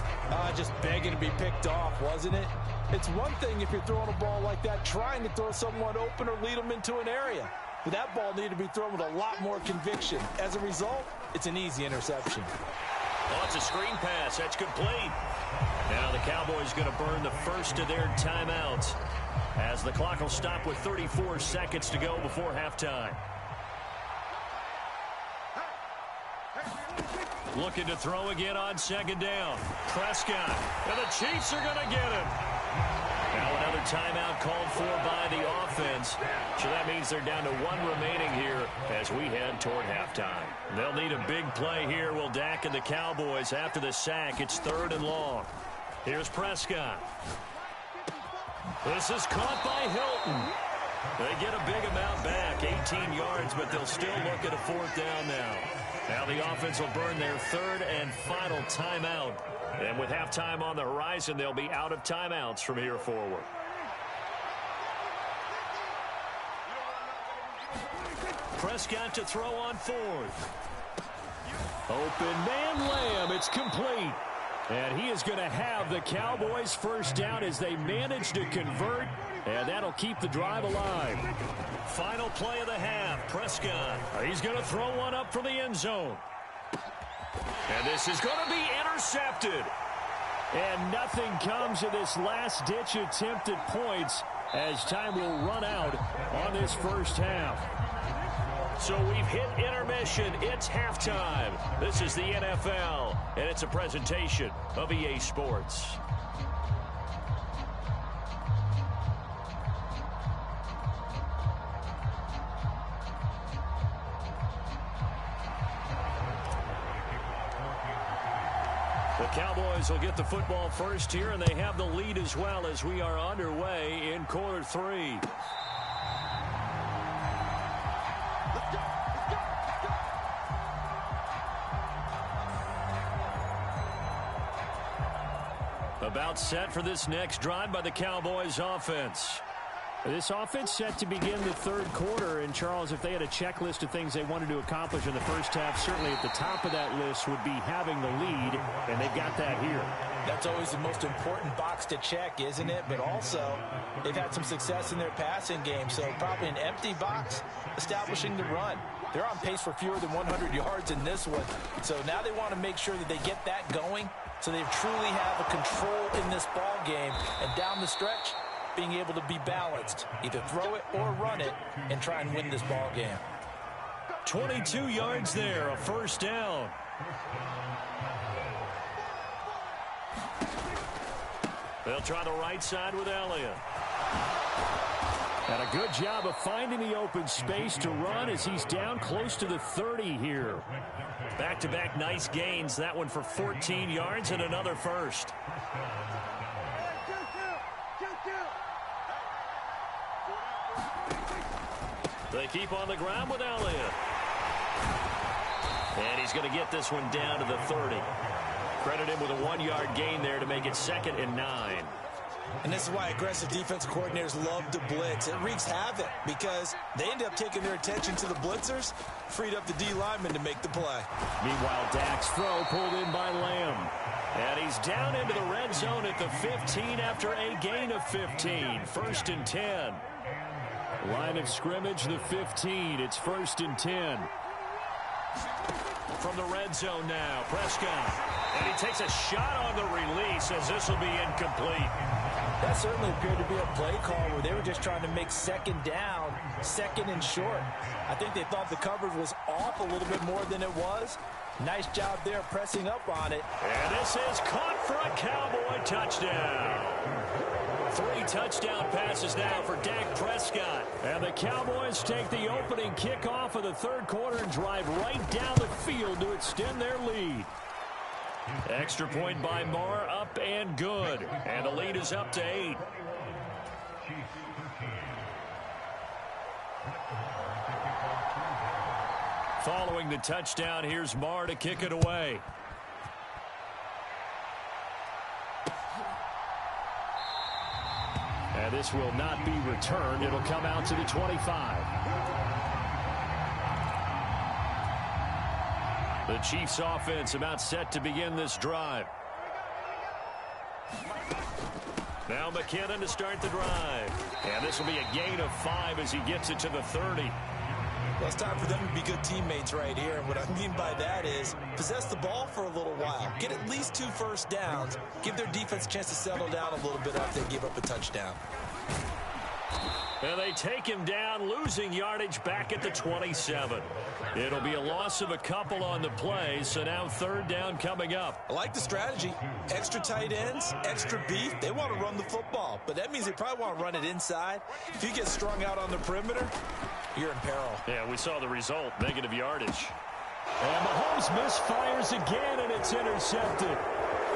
Just begging to be picked off, wasn't it? It's one thing if you're throwing a ball like that, trying to throw someone open or lead them into an area. But that ball needed to be thrown with a lot more conviction. As a result, it's an easy interception. Oh, it's a screen pass. That's complete. Now the Cowboys going to burn the first of their timeouts as the clock will stop with 34 seconds to go before halftime. Looking to throw again on 2nd down. Prescott. And the Chiefs are going to get him. Now another timeout called for by the offense. So that means they're down to 1 remaining here as we head toward halftime. They'll need a big play here, will Dak and the Cowboys. After the sack, it's 3rd and long. Here's Prescott. This is caught by Hilton. They get a big amount back, 18 yards, but they'll still look at a 4th down now. Now the offense will burn their 3rd and final timeout. And with halftime on the horizon, they'll be out of timeouts from here forward. Prescott to throw on 4th. Open man Lamb. It's complete. And he is going to have the Cowboys' first down as they manage to convert. And that'll keep the drive alive. Final play of the half. Prescott. He's going to throw one up for the end zone. And this is going to be intercepted. And nothing comes of this last-ditch attempt at points as time will run out on this first half. So we've hit intermission. It's halftime. This is the NFL, and it's a presentation of EA Sports. The Cowboys will get the football first here, and they have the lead as well as we are underway in quarter 3. About set for this next drive by the Cowboys offense. This offense set to begin the 3rd quarter, and Charles, if they had a checklist of things they wanted to accomplish in the first half, certainly at the top of that list would be having the lead, and they've got that here. That's always the most important box to check, isn't it? But also, they've had some success in their passing game, so probably an empty box establishing the run. They're on pace for fewer than 100 yards in this one, so now they want to make sure that they get that going so they truly have a control in this ball game, and down the stretch, being able to be balanced, either throw it or run it, and try and win this ball game. 22 yards there, a first down. They'll try the right side with Elliott. And a good job of finding the open space to run as he's down close to the 30 here. Back-to-back nice gains. That one for 14 yards and another first. They keep on the ground with Elliott. And he's going to get this one down to the 30. Credit him with a 1-yard gain there to make it 2nd and 9. And this is why aggressive defense coordinators love to blitz. It wreaks havoc because they end up taking their attention to the blitzers, freed up the D lineman to make the play. Meanwhile, Dak's throw pulled in by Lamb. And he's down into the red zone at the 15 after a gain of 15. 1st and 10. Line of scrimmage, the 15. It's 1st and 10. From the red zone now, Prescott. And he takes a shot on the release as this will be incomplete. That certainly appeared to be a play call where they were just trying to make second down, second and short. I think they thought the coverage was off a little bit more than it was. Nice job there pressing up on it. And this is caught for a Cowboy touchdown. 3 touchdown passes now for Dak Prescott. And the Cowboys take the opening kickoff of the third quarter and drive right down the field to extend their lead. Extra point by Marr, up and good. And the lead is up to 8. Following the touchdown, here's Marr to kick it away. And this will not be returned. It'll come out to the 25. The Chiefs offense about set to begin this drive. Now McKinnon to start the drive. And this will be a gain of 5 as he gets it to the 30. Well, it's time for them to be good teammates right here. And what I mean by that is possess the ball for a little while. Get at least 2 first downs. Give their defense a chance to settle down a little bit after they give up a touchdown. And they take him down, losing yardage back at the 27. It'll be a loss of a couple on the play, so now third down coming up. I like the strategy. Extra tight ends, extra beef. They want to run the football, but that means they probably want to run it inside. If you get strung out on the perimeter, you're in peril. Yeah, we saw the result, negative yardage. And Mahomes misfires again, and it's intercepted.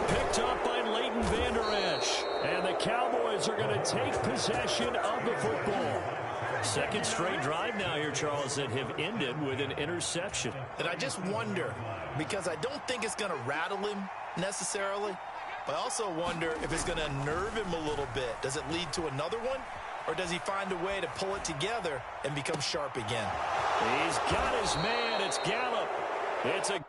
Picked up by Leighton Vander Esch. And the Cowboys are going to take possession of the football. Second straight drive now here, Charles, that have ended with an interception. And I just wonder, because I don't think it's going to rattle him necessarily, but I also wonder if it's going to unnerve him a little bit. Does it lead to another one? Or does he find a way to pull it together and become sharp again? He's got his man. It's Gallup. It's a